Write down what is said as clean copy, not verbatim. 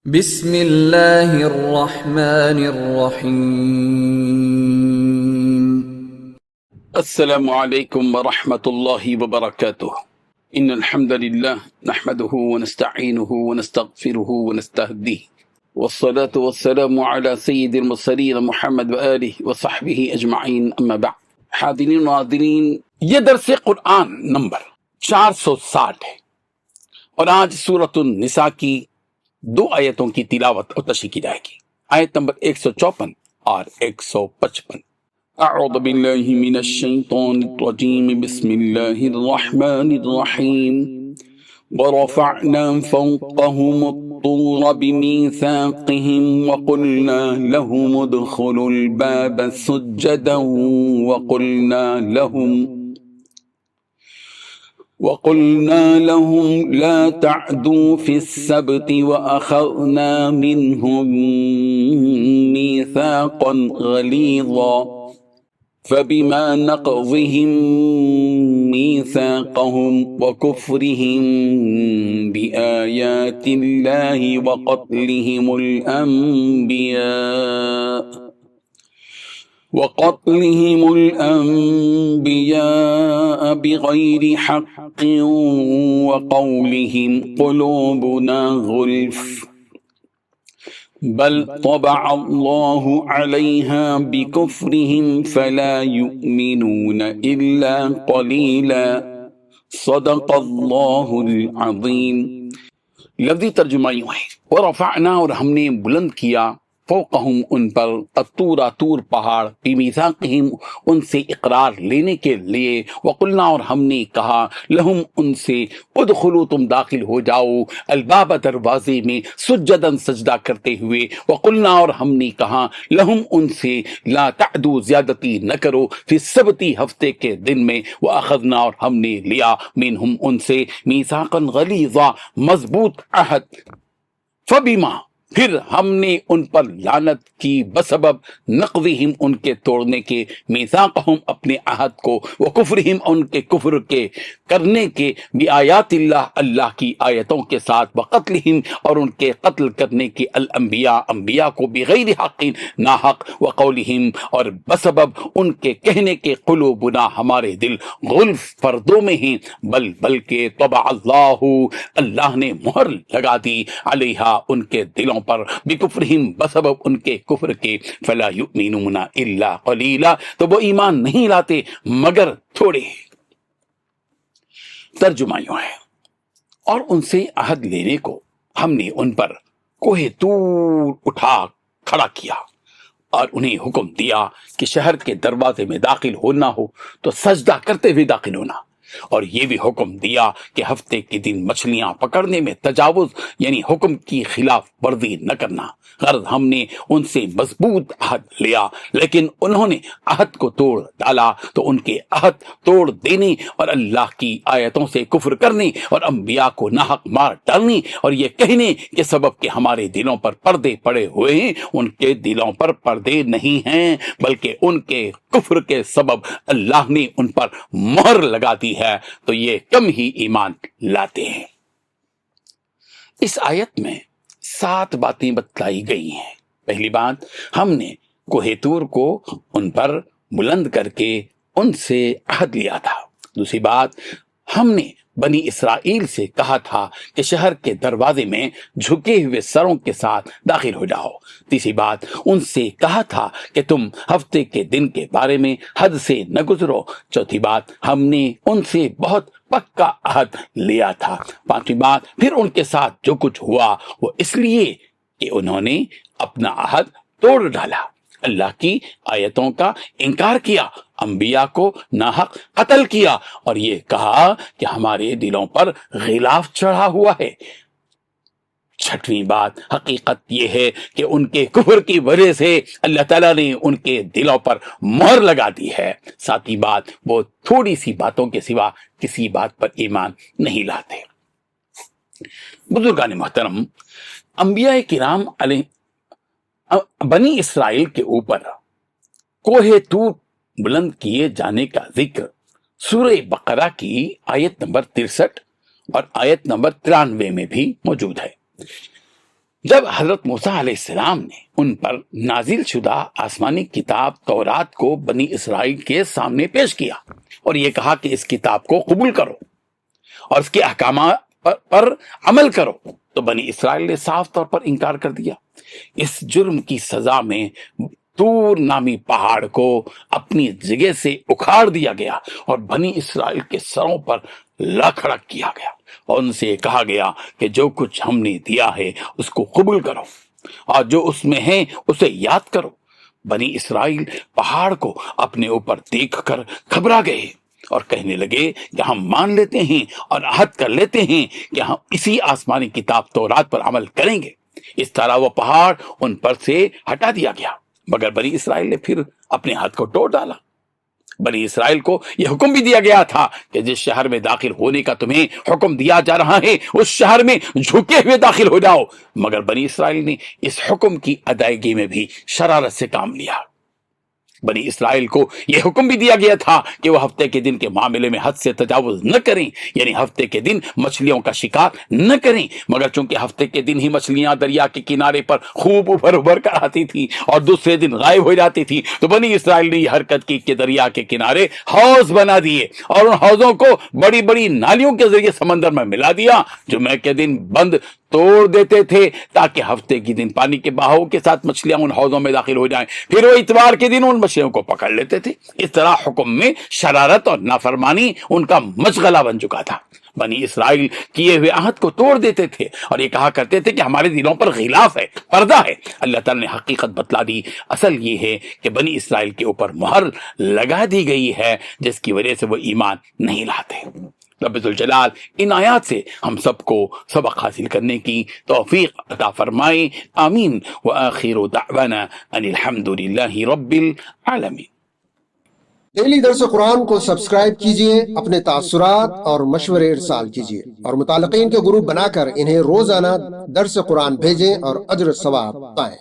بسم اللہ الرحمن الرحیم۔ السلام علیکم ورحمۃ اللہ وبرکاتہ۔ ان الحمد للہ نحمده ونستعینه ونستغفره ونستهدیه والصلاة والسلام على سید المرسلین محمد وآلہ وصحبہ اجمعین، اما بعد۔ حاضرین و ناظرین، یہ درس قرآن نمبر 460 ہے اور آج سورۃ النساء کی دو آیتوں کی تلاوت اور تشریح کی جائے گی، آیت نمبر 154 اور 155۔ اعوذ باللہ من الشیطان الرجیم، بسم اللہ الرحمن الرحیم۔ ورفعنا فوقهم الطور بميثاقهم وقلنا لهم ادخلوا الباب سجدا وقلنا لهم لا تعدوا في السبت وأخذنا منهم ميثاقا غليظا فبما نقضهم ميثاقهم وكفرهم بآيات الله وقتلهم الأنبياء بغير حق وقولهم قلوبنا غلف بل طبع الله عليها بكفرهم فلا يؤمنون إلا قليلا صدق اللہ العظیم۔ لفظی ترجمہ یوں ہے، ورفعنا، اور ہم نے بلند کیا، فوقہم، ان پر، الطور، طور پہاڑ، بمیثاقہم، ان سے اقرار لینے کے لیے، وقلنا، اور ہم نے کہا، لہم، ان سے، ادخلوا، تم داخل ہو جاؤ، الباب، دروازے میں، سجدن، سجدہ کرتے ہوئے، وقلنا، اور ہم نے کہا، لہم، ان سے، لا تعدو، زیادتی نہ کرو، فی السبت، ہفتے کے دن میں، واخذنا، اور ہم نے لیا، منہم، ان سے، میثاقا غلیظا، مضبوط عہد، فبما، پھر ہم نے ان پر لعنت کی، بسبب نقضہم، ان کے توڑنے کے، میثاقہم، اپنے عہد کو، وکفرہم، ان کے کفر کے کرنے کے، بآیات اللہ، اللہ کی آیتوں کے ساتھ، وقتلہم، اور ان کے قتل کرنے کے، الانبیاء، انبیاء کو، بغیر حق، ناحق، وقولہم، اور بسبب ان کے کہنے کے، قلوبنا، ہمارے دل، غلف، پردوں میں ہیں، بلکہ طبع اللہ، اللہ نے مہر لگا دی، علیہا، ان کے دلوں پر، بکفرہم، بسبب ان کے کفر کے، فلا یؤمنون الا قلیلا، تو وہ ایمان نہیں لاتے مگر تھوڑے۔ ترجمہ یوں ہے، اور ان سے عہد لینے کو ہم نے ان پر کوہ طور اٹھا کھڑا کیا اور انہیں حکم دیا کہ شہر کے دروازے میں داخل ہونا ہو تو سجدہ کرتے ہوئے داخل ہونا، اور یہ بھی حکم دیا کہ ہفتے کے دن مچھلیاں پکڑنے میں تجاوز، یعنی حکم کی خلاف ورزی نہ کرنا۔ غرض ہم نے ان سے مضبوط عہد لیا، لیکن انہوں نے عہد کو توڑ ڈالا، تو ان کے عہد توڑ دینے اور اللہ کی آیتوں سے کفر کرنے اور انبیاء کو ناحق مار ڈالنے اور یہ کہنے کے سبب کہ ہمارے دلوں پر پردے پڑے ہوئے ہیں، ان کے دلوں پر پردے نہیں ہیں، بلکہ ان کے کفر کے سبب اللہ نے ان پر مہر لگا دی ہے، تو یہ کم ہی ایمان لاتے ہیں۔ اس آیت میں 7 باتیں بتلائی گئی ہیں۔ پہلی بات، ہم نے کوہ طور کو ان پر بلند کر کے ان سے عہد لیا تھا۔ دوسری بات، ہم نے بنی اسرائیل سے کہا تھا کہ شہر کے دروازے میں جھکے ہوئے سروں کے ساتھ داخل ہو جاؤ۔ تیسری بات، ان سے کہا تھا کہ تم ہفتے کے دن کے بارے میں حد سے نہ گزرو۔ چوتھی بات، ہم نے ان سے بہت پکا عہد لیا تھا۔ پانچویں بات، پھر ان کے ساتھ جو کچھ ہوا وہ اس لیے کہ انہوں نے اپنا عہد توڑ ڈالا، اللہ کی آیتوں کا انکار کیا، انبیاء کو ناحق قتل کیا، اور یہ کہا کہ ہمارے دلوں پر غلاف چڑھا ہوا ہے۔ چھٹویں بات، حقیقت یہ ہے کہ ان کے کفر کی وجہ سے اللہ تعالیٰ نے ان کے دلوں پر مہر لگا دی ہے۔ ساتویں بات، وہ تھوڑی سی باتوں کے سوا کسی بات پر ایمان نہیں لاتے۔ بزرگان محترم، انبیاء کرام علیہ بنی اسرائیل کے اوپر کوہ طور بلند کیے جانے کا ذکر سورہ بقرہ کی آیت نمبر 63 اور آیت نمبر 93 میں بھی موجود ہے۔ جب حضرت موسیٰ علیہ السلام نے ان پر نازل شدہ آسمانی کتاب تورات کو بنی اسرائیل کے سامنے پیش کیا اور یہ کہا کہ اس کتاب کو قبول کرو اور اس کے احکامات پر عمل کرو، تو بنی اسرائیل نے صاف طور پر انکار کر دیا۔ اس جرم کی سزا میں طور نامی پہاڑ کو اپنی جگہ سے اکھاڑ دیا گیا اور بنی اسرائیل کے سروں پر لا کھڑا کیا گیا اور ان سے کہا گیا کہ جو کچھ ہم نے دیا ہے اس کو قبول کرو اور جو اس میں ہے اسے یاد کرو۔ بنی اسرائیل پہاڑ کو اپنے اوپر دیکھ کر گھبرا گئے اور کہنے لگے کہ ہم مان لیتے ہیں اور عہد کر لیتے ہیں کہ ہم اسی آسمانی کتاب تورات پر عمل کریں گے۔ اس طرح وہ پہاڑ ان پر سے ہٹا دیا گیا، مگر بنی اسرائیل نے پھر اپنے ہاتھ کو توڑ ڈالا۔ بنی اسرائیل کو یہ حکم بھی دیا گیا تھا کہ جس شہر میں داخل ہونے کا تمہیں حکم دیا جا رہا ہے اس شہر میں جھکے ہوئے داخل ہو جاؤ، مگر بنی اسرائیل نے اس حکم کی ادائیگی میں بھی شرارت سے کام لیا۔ بنی اسرائیل کو یہ حکم بھی دیا گیا تھا کہ وہ ہفتے کے دن کے معاملے میں حد سے تجاوز نہ کریں، یعنی ہفتے کے دن مچھلیوں کا شکار نہ کریں، مگر چونکہ ہفتے کے دن ہی مچھلیاں دریا کے کنارے پر خوب ابھر ابھر کر آتی تھیں اور دوسرے دن غائب ہو جاتی تھیں، تو بنی اسرائیل نے یہ حرکت کی کہ دریا کے کنارے حوض بنا دیے اور ان حوضوں کو بڑی بڑی نالیوں کے ذریعے سمندر میں ملا دیا۔ جمعے کے دن بند توڑ دیتے تھے تاکہ ہفتے کے دن پانی کے بہاؤ کے ساتھ مچھلیاں ان حوضوں میں داخل ہو جائیں، پھر وہ اتوار کے دن ان مچھلیوں کو پکڑ لیتے تھے۔ اس طرح حکم میں شرارت اور نافرمانی ان کا مشغلہ بن چکا تھا۔ بنی اسرائیل کیے ہوئے عہد کو توڑ دیتے تھے اور یہ کہا کرتے تھے کہ ہمارے دلوں پر غلاف ہے، پردہ ہے۔ اللہ تعالیٰ نے حقیقت بتلا دی، اصل یہ ہے کہ بنی اسرائیل کے اوپر مہر لگا دی گئی ہے جس کی وجہ سے وہ ایمان نہیں لاتے۔ رب ذوالجلال ان آیات سے ہم سب کو سبق حاصل کرنے کی توفیق عطا فرمائے، آمین۔ وآخر دعوانا ان الحمد للہ رب العالمین۔ ڈیلی درس قرآن کو سبسکرائب کیجئے، اپنے تاثرات اور مشورے ارسال کیجئے اور متعلقین کے گروپ بنا کر انہیں روزانہ درس قرآن بھیجیں اور اجر ثواب پائیں۔